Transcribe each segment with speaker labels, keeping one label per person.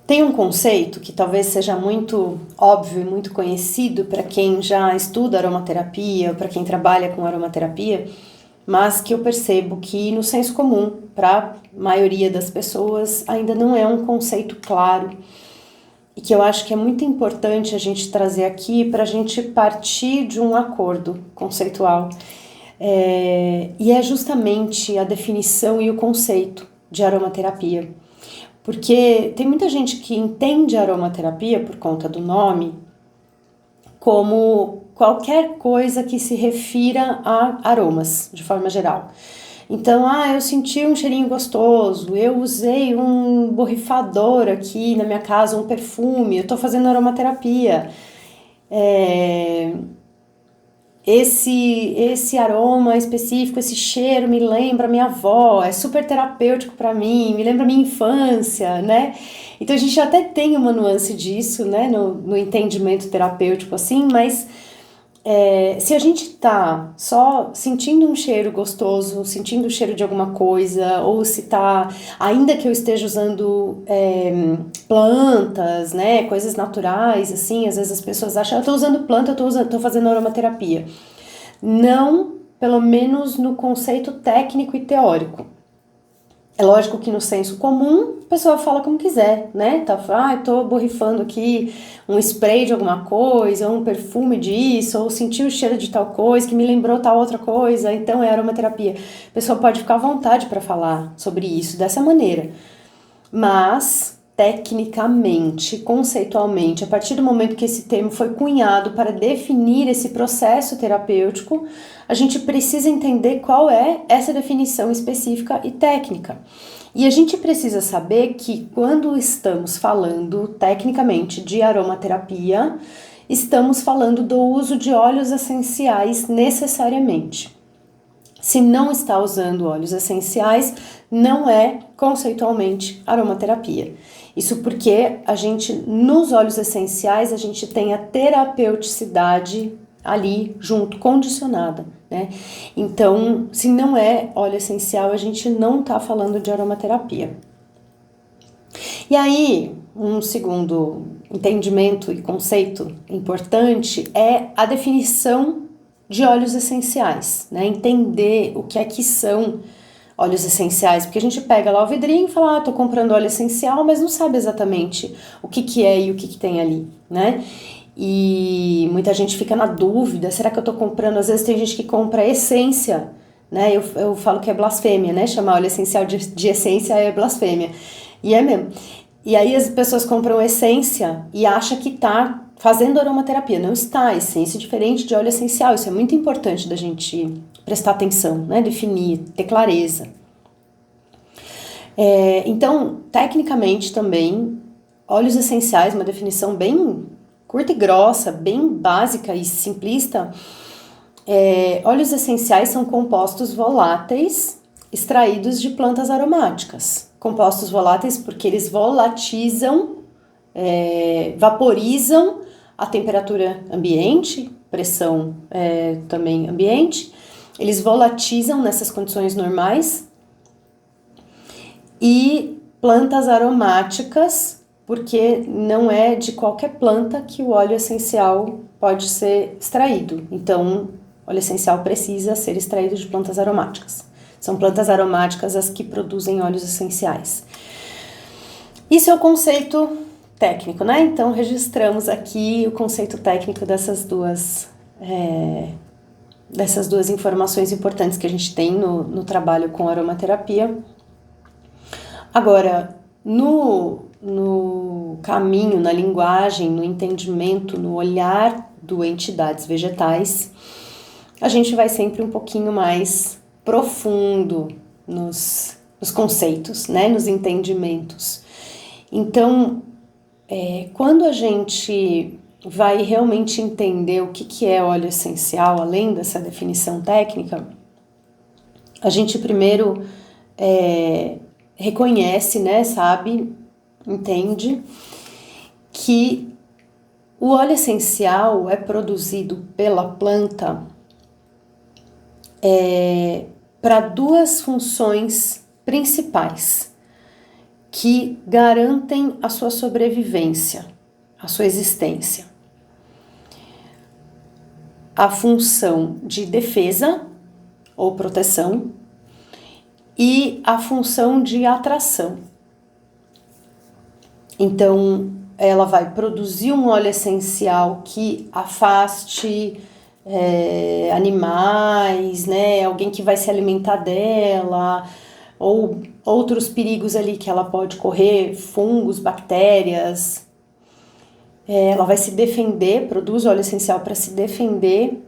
Speaker 1: Tem um conceito que talvez seja muito óbvio e muito conhecido para quem já estuda aromaterapia, para quem trabalha com aromaterapia, mas que eu percebo que no senso comum, para a maioria das pessoas, ainda não é um conceito claro e que eu acho que é muito importante a gente trazer aqui para a gente partir de um acordo conceitual. E é justamente a definição e o conceito de aromaterapia. Porque tem muita gente que entende aromaterapia por conta do nome como qualquer coisa que se refira a aromas, de forma geral. Então, eu senti um cheirinho gostoso, eu usei um borrifador aqui na minha casa, um perfume, eu tô fazendo aromaterapia. Esse aroma específico, esse cheiro me lembra minha avó, é super terapêutico para mim, me lembra minha infância, né? Então a gente até tem uma nuance disso, né, no entendimento terapêutico assim, mas se a gente tá só sentindo um cheiro gostoso, sentindo o cheiro de alguma coisa, ou se tá, ainda que eu esteja usando plantas, né, coisas naturais, assim, às vezes as pessoas acham, eu tô usando planta, tô fazendo aromaterapia. Não, pelo menos no conceito técnico e teórico. É lógico que no senso comum, a pessoa fala como quiser, né? Eu tô borrifando aqui um spray de alguma coisa, um perfume disso, ou senti o cheiro de tal coisa que me lembrou tal outra coisa, então é aromaterapia. A pessoa pode ficar à vontade para falar sobre isso dessa maneira. Mas, tecnicamente, conceitualmente, a partir do momento que esse termo foi cunhado para definir esse processo terapêutico, a gente precisa entender qual é essa definição específica e técnica. E a gente precisa saber que quando estamos falando tecnicamente de aromaterapia, estamos falando do uso de óleos essenciais necessariamente. Se não está usando óleos essenciais, não é conceitualmente aromaterapia. Isso porque a gente, nos óleos essenciais, a gente tem a terapeuticidade ali junto, condicionada, né? Então, se não é óleo essencial, a gente não está falando de aromaterapia. E aí, um segundo entendimento e conceito importante é a definição de óleos essenciais, né? Entender o que é que são óleos essenciais, porque a gente pega lá o vidrinho e fala, tô comprando óleo essencial, mas não sabe exatamente o que que é e o que que tem ali, né? E muita gente fica na dúvida, será que eu tô comprando? Às vezes tem gente que compra essência, né? Eu falo que é blasfêmia, né? Chamar óleo essencial de essência é blasfêmia. E é mesmo. E aí as pessoas compram essência e acham que tá fazendo aromaterapia. Não está, essência é diferente de óleo essencial. Isso é muito importante da gente prestar atenção, né? Definir, ter clareza. Então, tecnicamente também, óleos essenciais, uma definição bem curta e grossa, bem básica e simplista. Óleos essenciais são compostos voláteis extraídos de plantas aromáticas. Compostos voláteis porque eles volatizam, vaporizam a temperatura ambiente, pressão também ambiente, eles volatizam nessas condições normais, e plantas aromáticas, porque não é de qualquer planta que o óleo essencial pode ser extraído. Então, o óleo essencial precisa ser extraído de plantas aromáticas. São plantas aromáticas as que produzem óleos essenciais. Isso é o conceito técnico, né? Então, registramos aqui o conceito técnico dessas duas informações importantes que a gente tem no trabalho com aromaterapia. Agora, no caminho, na linguagem, no entendimento, no olhar do entidades vegetais, a gente vai sempre um pouquinho mais profundo nos conceitos, né? Nos entendimentos. Então, quando a gente vai realmente entender o que é óleo essencial, além dessa definição técnica, a gente primeiro reconhece, né, sabe, entende que o óleo essencial é produzido pela planta para duas funções principais, que garantem a sua sobrevivência, a sua existência. A função de defesa ou proteção e a função de atração. Então, ela vai produzir um óleo essencial que afaste animais, né? Alguém que vai se alimentar dela, ou outros perigos ali que ela pode correr, fungos, bactérias. Ela vai se defender, produz óleo essencial para se defender,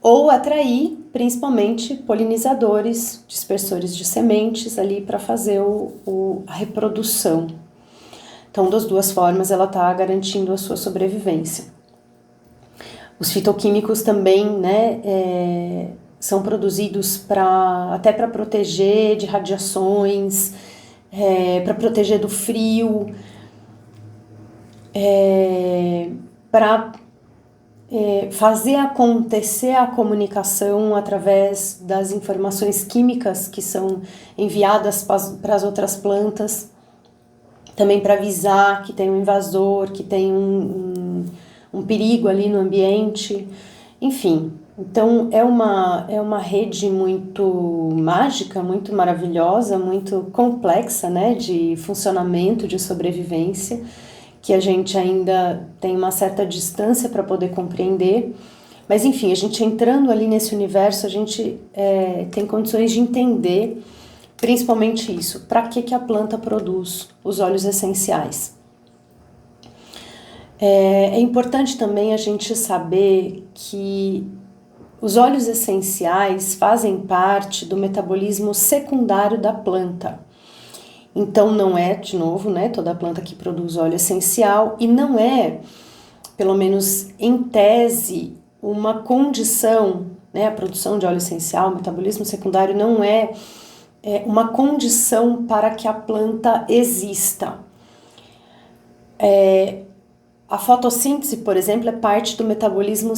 Speaker 1: ou atrair, principalmente, polinizadores, dispersores de sementes ali para fazer a reprodução. Então, das duas formas, ela está garantindo a sua sobrevivência. Os fitoquímicos também, né, são produzidos até para proteger de radiações, para proteger do frio, para fazer acontecer a comunicação através das informações químicas que são enviadas para as outras plantas, também para avisar que tem um invasor, que tem um perigo ali no ambiente, enfim. Então é uma rede muito mágica, muito maravilhosa, muito complexa, né, de funcionamento, de sobrevivência, que a gente ainda tem uma certa distância para poder compreender. Mas enfim, a gente entrando ali nesse universo, a gente tem condições de entender principalmente isso, para que a planta produz os óleos essenciais. É importante também a gente saber que os óleos essenciais fazem parte do metabolismo secundário da planta. Então não é, de novo, né, toda planta que produz óleo essencial, e não é, pelo menos em tese, uma condição, né, a produção de óleo essencial, o metabolismo secundário não é uma condição para que a planta exista. A fotossíntese, por exemplo, é parte do metabolismo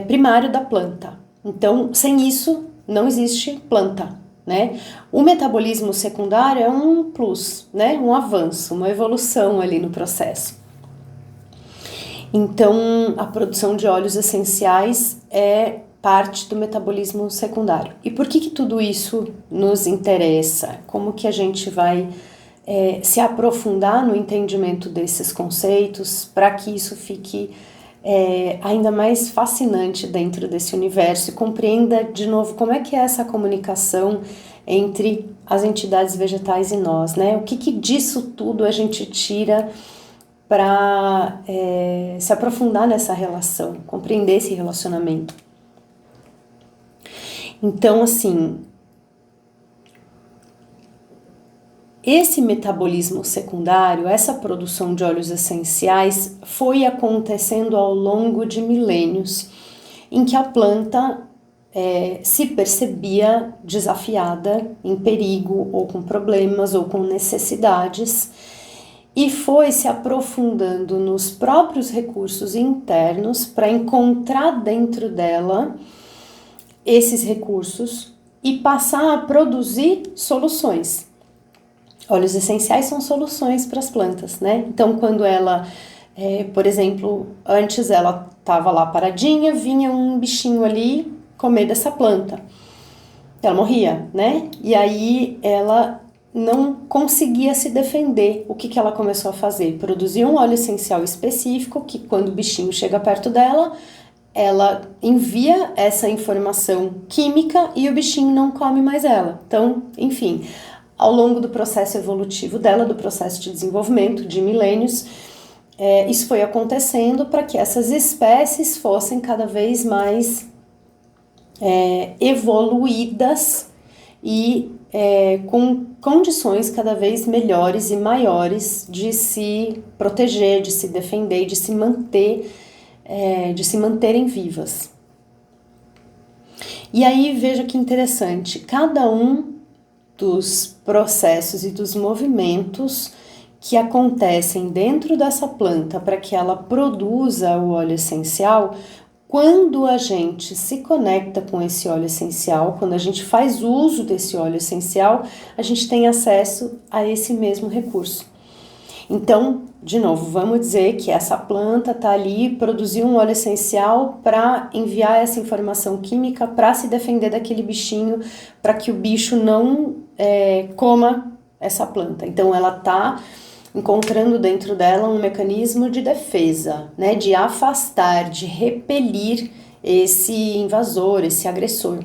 Speaker 1: primário da planta. Então, sem isso, não existe planta, né? O metabolismo secundário é um plus, né? Um avanço, uma evolução ali no processo. Então, a produção de óleos essenciais é parte do metabolismo secundário. E por que tudo isso nos interessa? Como que a gente vai se aprofundar no entendimento desses conceitos para que isso fique ainda mais fascinante dentro desse universo e compreenda de novo como é que é essa comunicação entre as entidades vegetais e nós, né? O que disso tudo a gente tira para se aprofundar nessa relação, compreender esse relacionamento. Então, assim, esse metabolismo secundário, essa produção de óleos essenciais foi acontecendo ao longo de milênios, em que a planta se percebia desafiada, em perigo, ou com problemas, ou com necessidades, e foi se aprofundando nos próprios recursos internos para encontrar dentro dela esses recursos e passar a produzir soluções. Óleos essenciais são soluções para as plantas, né? Então, quando ela, por exemplo, antes ela estava lá paradinha, vinha um bichinho ali comer dessa planta. Ela morria, né? E aí ela não conseguia se defender. O que ela começou a fazer? Produzir um óleo essencial específico que, quando o bichinho chega perto dela, ela envia essa informação química e o bichinho não come mais ela. Então, enfim, ao longo do processo evolutivo dela, do processo de desenvolvimento de milênios, isso foi acontecendo para que essas espécies fossem cada vez mais evoluídas e com condições cada vez melhores e maiores de se proteger, de se defender, de se manterem vivas. E aí veja que interessante, cada um dos processos e dos movimentos que acontecem dentro dessa planta para que ela produza o óleo essencial Quando a gente se conecta com esse óleo essencial, quando a gente faz uso desse óleo essencial, a gente tem acesso a esse mesmo recurso. Então, de novo, vamos dizer que essa planta está ali, produziu um óleo essencial para enviar essa informação química para se defender daquele bichinho, para que o bicho não coma essa planta. Então, ela está encontrando dentro dela um mecanismo de defesa, né, de afastar, de repelir esse invasor, esse agressor.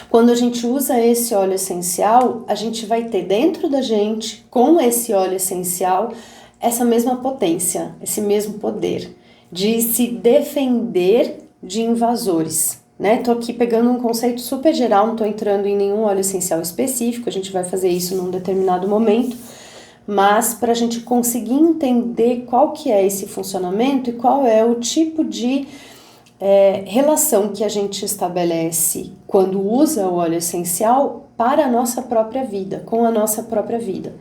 Speaker 1: Quando a gente usa esse óleo essencial, a gente vai ter dentro da gente, com esse óleo essencial, essa mesma potência, esse mesmo poder de se defender de invasores, né? Tô aqui pegando um conceito super geral, não tô entrando em nenhum óleo essencial específico, a gente vai fazer isso num determinado momento, mas para a gente conseguir entender qual que é esse funcionamento e qual é o tipo de relação que a gente estabelece quando usa o óleo essencial para a nossa própria vida, com a nossa própria vida.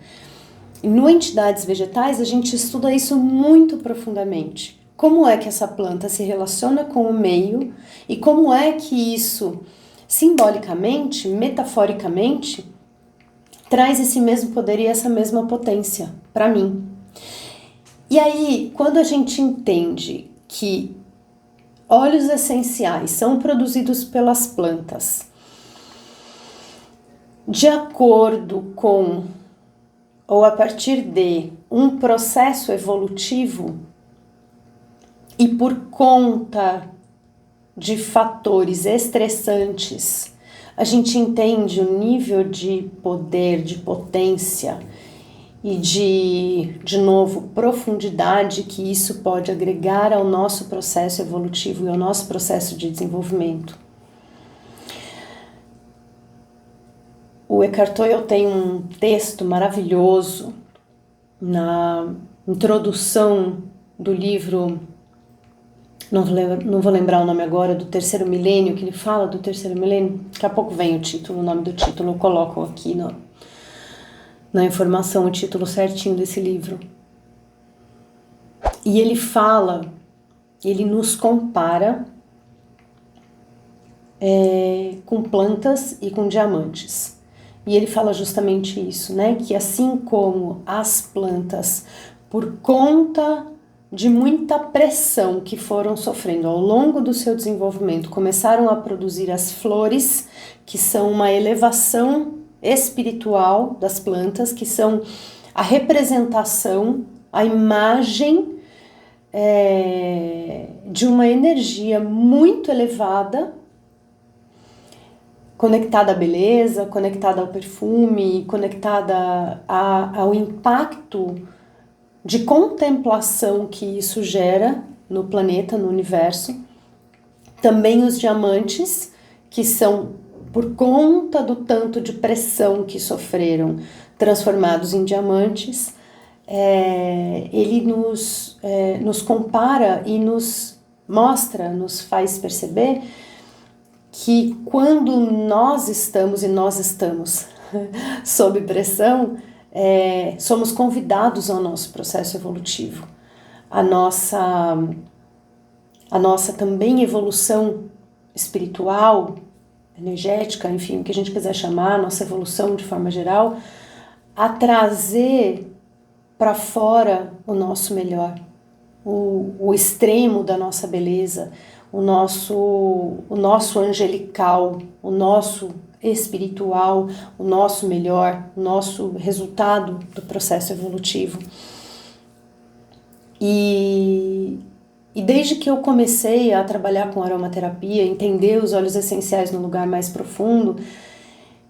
Speaker 1: No Entidades Vegetais, a gente estuda isso muito profundamente. Como é que essa planta se relaciona com o meio e como é que isso, simbolicamente, metaforicamente, traz esse mesmo poder e essa mesma potência para mim. E aí, quando a gente entende que óleos essenciais são produzidos pelas plantas de acordo com ou a partir de um processo evolutivo e por conta de fatores estressantes, a gente entende o nível de poder, de potência e de novo, profundidade que isso pode agregar ao nosso processo evolutivo e ao nosso processo de desenvolvimento. O Eckhart Tolle tem um texto maravilhoso na introdução do livro, não vou lembrar o nome agora, do Terceiro Milênio, que ele fala do Terceiro Milênio, daqui a pouco vem o nome do título, eu coloco aqui na informação o título certinho desse livro. E ele fala, ele nos compara com plantas e com diamantes. E ele fala justamente isso, né? Que assim como as plantas, por conta de muita pressão que foram sofrendo ao longo do seu desenvolvimento, começaram a produzir as flores, que são uma elevação espiritual das plantas, que são a representação, a imagem de uma energia muito elevada, conectada à beleza, conectada ao perfume, conectada ao impacto de contemplação que isso gera no planeta, no universo. Também os diamantes, que são, por conta do tanto de pressão que sofreram, transformados em diamantes, ele nos compara e nos mostra, nos faz perceber que quando nós estamos sob pressão, somos convidados ao nosso processo evolutivo. A nossa também evolução espiritual, energética, enfim, o que a gente quiser chamar, a nossa evolução de forma geral, a trazer para fora o nosso melhor, o extremo da nossa beleza, o nosso angelical, o nosso espiritual, o nosso melhor, o nosso resultado do processo evolutivo. E desde que eu comecei a trabalhar com aromaterapia, entender os óleos essenciais no lugar mais profundo,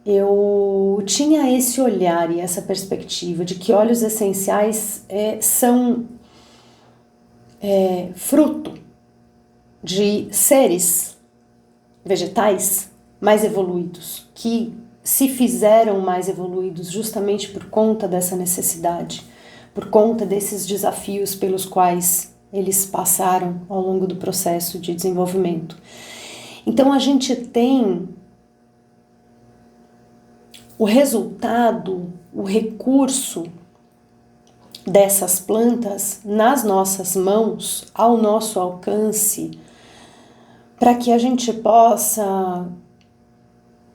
Speaker 1: eu tinha esse olhar e essa perspectiva de que óleos essenciais são fruto de seres vegetais mais evoluídos, que se fizeram mais evoluídos justamente por conta dessa necessidade, por conta desses desafios pelos quais eles passaram ao longo do processo de desenvolvimento. Então a gente tem o resultado, o recurso dessas plantas nas nossas mãos, ao nosso alcance, para que a gente possa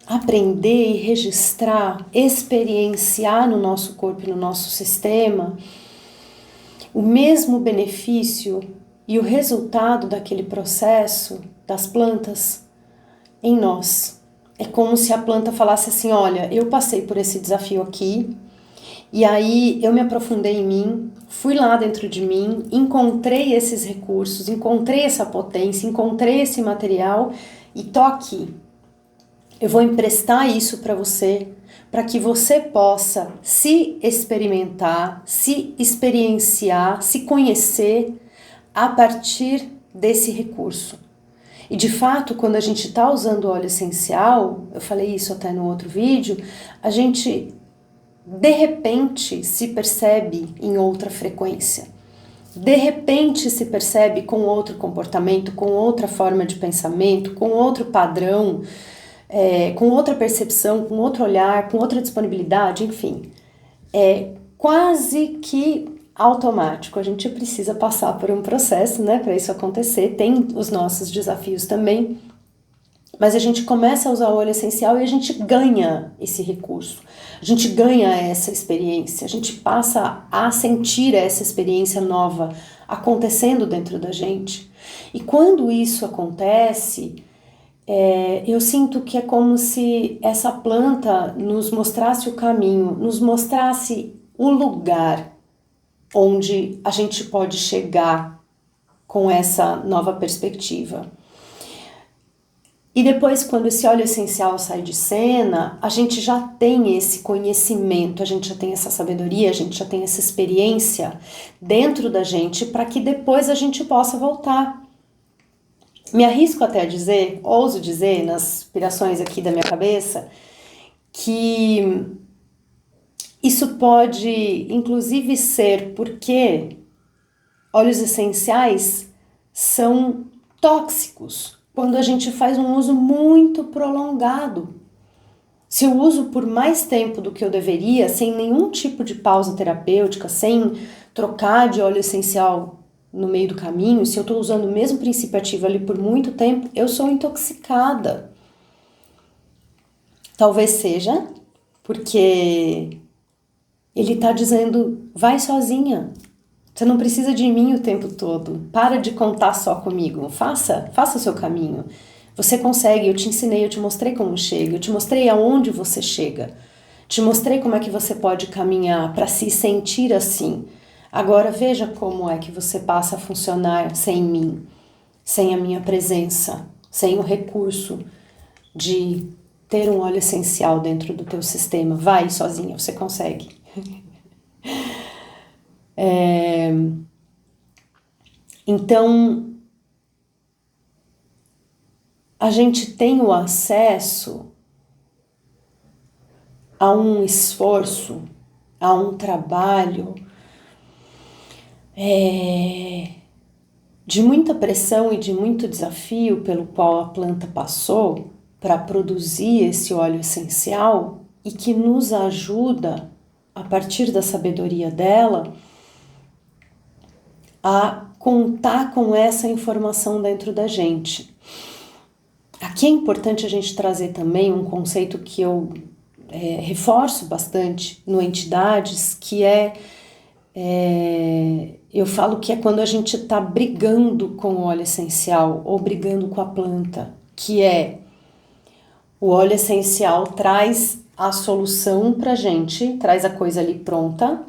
Speaker 1: aprender e registrar, experienciar no nosso corpo e no nosso sistema o mesmo benefício e o resultado daquele processo das plantas em nós. É como se a planta falasse assim: olha, eu passei por esse desafio aqui, e aí eu me aprofundei em mim, fui lá dentro de mim, encontrei esses recursos, encontrei essa potência, encontrei esse material e tô aqui. Eu vou emprestar isso para você, para que você possa se experimentar, se experienciar, se conhecer a partir desse recurso. E de fato, quando a gente está usando óleo essencial, eu falei isso até no outro vídeo, a gente de repente se percebe em outra frequência. De repente se percebe com outro comportamento, com outra forma de pensamento, com outro padrão, com outra percepção, com outro olhar, com outra disponibilidade, enfim. É quase que automático. A gente precisa passar por um processo, né, para isso acontecer. Tem os nossos desafios também, mas a gente começa a usar o óleo essencial e a gente ganha esse recurso. A gente ganha essa experiência, a gente passa a sentir essa experiência nova acontecendo dentro da gente. E quando isso acontece, eu sinto que é como se essa planta nos mostrasse o caminho, nos mostrasse o lugar onde a gente pode chegar com essa nova perspectiva. E depois, quando esse óleo essencial sai de cena, a gente já tem esse conhecimento, a gente já tem essa sabedoria, a gente já tem essa experiência dentro da gente para que depois a gente possa voltar. Me arrisco até a dizer, ouso dizer, nas pirações aqui da minha cabeça, que isso pode, inclusive, ser porque óleos essenciais são tóxicos quando a gente faz um uso muito prolongado. Se eu uso por mais tempo do que eu deveria, sem nenhum tipo de pausa terapêutica, sem trocar de óleo essencial no meio do caminho, se eu estou usando o mesmo princípio ativo ali por muito tempo, eu sou intoxicada. Talvez seja porque ele está dizendo: vai sozinha. Você não precisa de mim o tempo todo. Para de contar só comigo. Faça o seu caminho. Você consegue, eu te ensinei, eu te mostrei como chega, eu te mostrei aonde você chega. Te mostrei como é que você pode caminhar para se sentir assim. Agora veja como é que você passa a funcionar sem mim, sem a minha presença, sem o recurso de ter um óleo essencial dentro do teu sistema. Vai sozinha, você consegue. Então, a gente tem o acesso a um esforço, a um trabalho de muita pressão e de muito desafio pelo qual a planta passou para produzir esse óleo essencial e que nos ajuda, a partir da sabedoria dela, a contar com essa informação dentro da gente. Aqui é importante a gente trazer também um conceito que eu reforço bastante no Entidades, que eu falo que é quando a gente está brigando com o óleo essencial ou brigando com a planta, que é o óleo essencial traz a solução pra gente, traz a coisa ali pronta,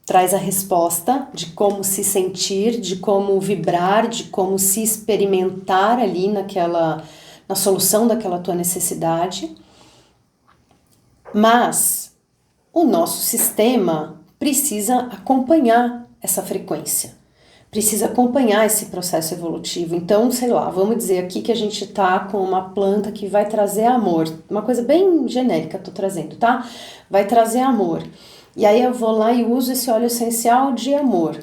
Speaker 1: traz a resposta de como se sentir, de como vibrar, de como se experimentar ali na solução daquela tua necessidade. Mas o nosso sistema precisa acompanhar essa frequência, precisa acompanhar esse processo evolutivo. Então, sei lá, vamos dizer aqui que a gente tá com uma planta que vai trazer amor, uma coisa bem genérica tô trazendo, tá? Vai trazer amor. E aí eu vou lá e uso esse óleo essencial de amor.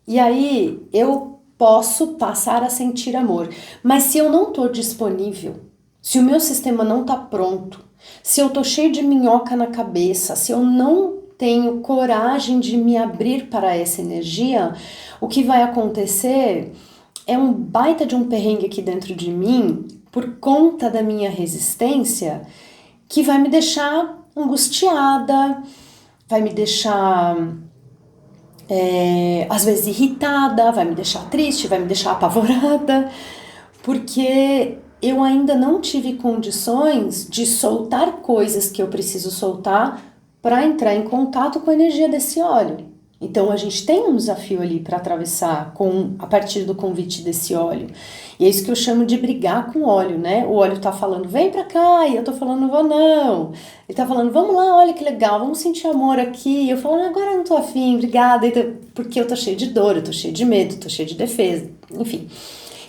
Speaker 1: E aí eu posso passar a sentir amor. Mas se eu não tô disponível, se o meu sistema não tá pronto, se eu tô cheio de minhoca na cabeça, se eu não tenho coragem de me abrir para essa energia, o que vai acontecer é um baita de um perrengue aqui dentro de mim, por conta da minha resistência, que vai me deixar angustiada, vai me deixar às vezes irritada, vai me deixar triste, vai me deixar apavorada, porque eu ainda não tive condições de soltar coisas que eu preciso soltar para entrar em contato com a energia desse óleo. Então a gente tem um desafio ali para atravessar a partir do convite desse óleo. E é isso que eu chamo de brigar com o óleo, né? O óleo tá falando, vem pra cá, e eu tô falando, não vou não. Ele tá falando, vamos lá, olha que legal, vamos sentir amor aqui. E eu falo, agora eu não tô afim, obrigada, porque eu tô cheio de dor, eu tô cheio de medo, tô cheio de defesa, enfim.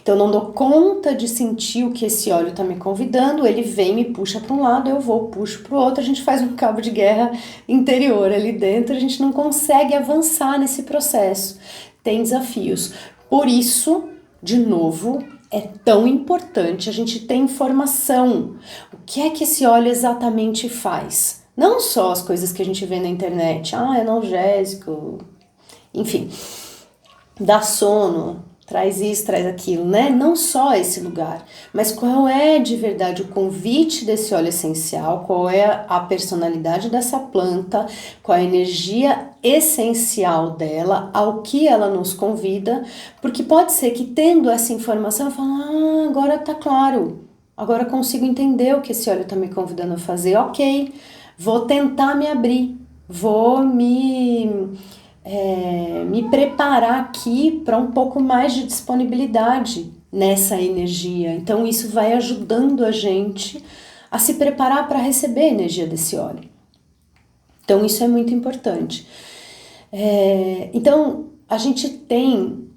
Speaker 1: Então eu não dou conta de sentir o que esse óleo tá me convidando, ele vem, me puxa para um lado, eu vou, puxo para o outro, a gente faz um cabo de guerra interior ali dentro, a gente não consegue avançar nesse processo, tem desafios. Por isso, de novo, é tão importante a gente ter informação. O que é que esse óleo exatamente faz? Não só as coisas que a gente vê na internet, é analgésico, enfim, dá sono, traz isso, traz aquilo, né? Não só esse lugar, mas qual é de verdade o convite desse óleo essencial, qual é a personalidade dessa planta, qual é a energia essencial dela, ao que ela nos convida, porque pode ser que tendo essa informação eu falo, agora tá claro, agora eu consigo entender o que esse óleo tá me convidando a fazer, ok, vou tentar me abrir, vou me preparar aqui para um pouco mais de disponibilidade nessa energia. Então isso vai ajudando a gente a se preparar para receber a energia desse óleo. Então isso é muito importante. Então a gente tem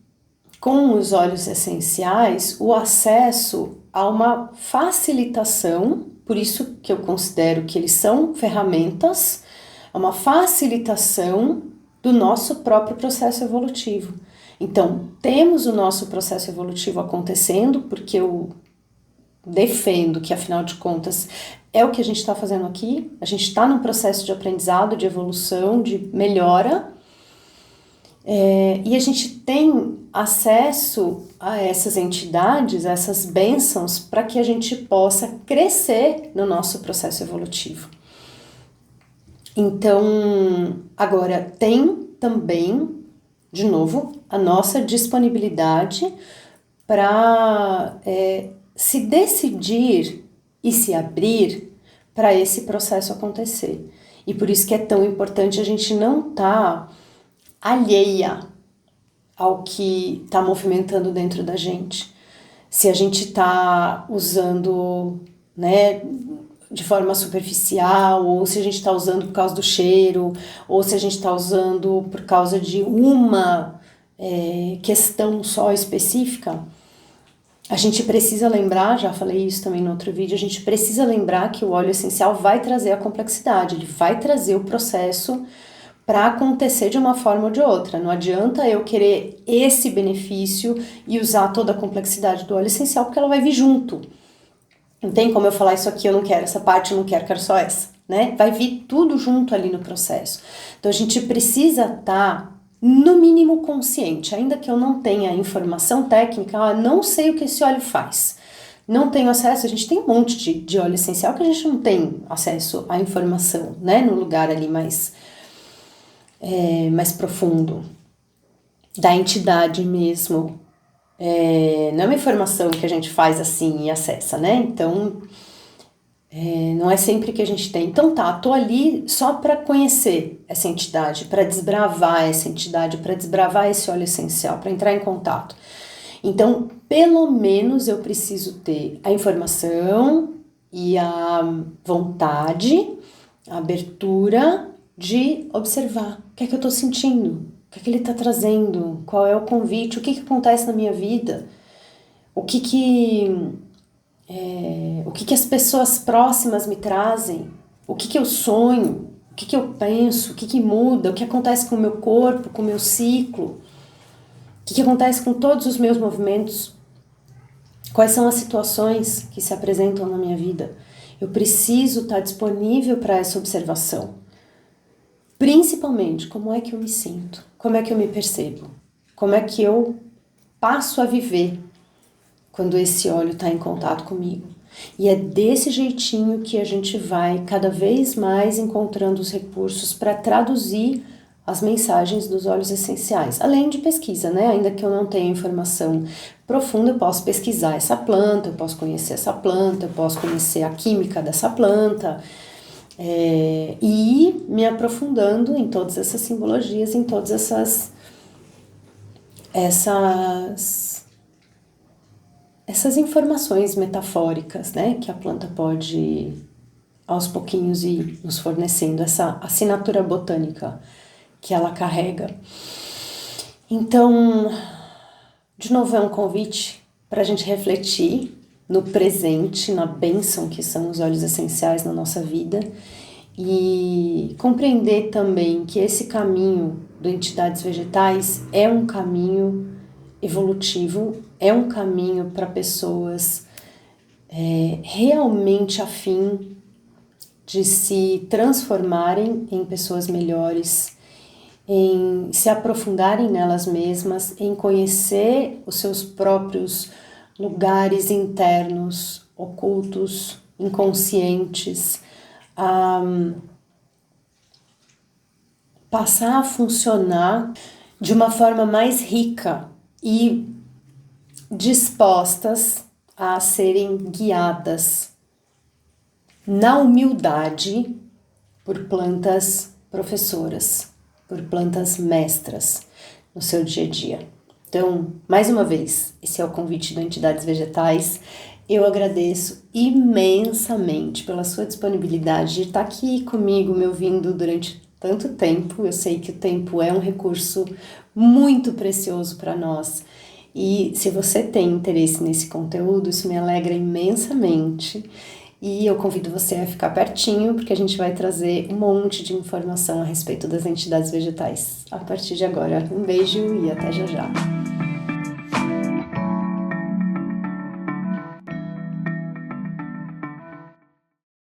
Speaker 1: com os óleos essenciais o acesso a uma facilitação, por isso que eu considero que eles são ferramentas, uma facilitação do nosso próprio processo evolutivo. Então, temos o nosso processo evolutivo acontecendo, porque eu defendo que, afinal de contas, é o que a gente está fazendo aqui, a gente está num processo de aprendizado, de evolução, de melhora, e a gente tem acesso a essas entidades, a essas bênçãos, para que a gente possa crescer no nosso processo evolutivo. Então, agora tem também, de novo, a nossa disponibilidade para se decidir e se abrir para esse processo acontecer. E por isso que é tão importante a gente não estar alheia ao que está movimentando dentro da gente. Se a gente está usando, né, de forma superficial, ou se a gente está usando por causa do cheiro, ou se a gente está usando por causa de uma questão só específica, a gente precisa lembrar, já falei isso também no outro vídeo, a gente precisa lembrar que o óleo essencial vai trazer a complexidade, ele vai trazer o processo para acontecer de uma forma ou de outra. Não adianta eu querer esse benefício e usar toda a complexidade do óleo essencial, porque ela vai vir junto. Não tem como eu falar isso aqui, eu não quero essa parte, eu não quero, quero só essa, né? Vai vir tudo junto ali no processo. Então a gente precisa estar, no mínimo, consciente, ainda que eu não tenha informação técnica, não sei o que esse óleo faz. Não tenho acesso, a gente tem um monte de óleo essencial que a gente não tem acesso à informação, né? No lugar ali mais profundo, da entidade mesmo. Não é uma informação que a gente faz assim e acessa, né? Então, não é sempre que a gente tem. Então tô ali só para conhecer essa entidade, para desbravar essa entidade, para desbravar esse óleo essencial, para entrar em contato. Então, pelo menos eu preciso ter a informação e a vontade, a abertura de observar o que é que eu estou sentindo, o que é que ele está trazendo, qual é o convite, o que acontece na minha vida, o que as pessoas próximas me trazem, o que eu sonho, o que eu penso, o que muda, o que acontece com o meu corpo, com o meu ciclo, o que acontece com todos os meus movimentos, quais são as situações que se apresentam na minha vida. Eu preciso estar disponível para essa observação. Principalmente, como é que eu me sinto? Como é que eu me percebo? Como é que eu passo a viver quando esse óleo está em contato comigo. E é desse jeitinho que a gente vai cada vez mais encontrando os recursos para traduzir as mensagens dos óleos essenciais, além de pesquisa, né? Ainda que eu não tenha informação profunda, eu posso pesquisar essa planta, eu posso conhecer essa planta, eu posso conhecer a química dessa planta, e me aprofundando em todas essas simbologias, em todas essas informações metafóricas, né? Que a planta pode, aos pouquinhos, ir nos fornecendo, essa assinatura botânica que ela carrega. Então, de novo, é um convite para a gente refletir no presente, na bênção que são os óleos essenciais na nossa vida e compreender também que esse caminho do Entidades Vegetais é um caminho evolutivo, é um caminho para pessoas realmente a fim de se transformarem em pessoas melhores, em se aprofundarem nelas mesmas, em conhecer os seus próprios lugares internos, ocultos, inconscientes, a passar a funcionar de uma forma mais rica e dispostas a serem guiadas na humildade por plantas professoras, por plantas mestras no seu dia a dia. Então, mais uma vez, esse é o convite do Entidades Vegetais. Eu agradeço imensamente pela sua disponibilidade de estar aqui comigo, me ouvindo durante tanto tempo. Eu sei que o tempo é um recurso muito precioso para nós. E se você tem interesse nesse conteúdo, isso me alegra imensamente. E eu convido você a ficar pertinho, porque a gente vai trazer um monte de informação a respeito das entidades vegetais a partir de agora. Um beijo e até já já.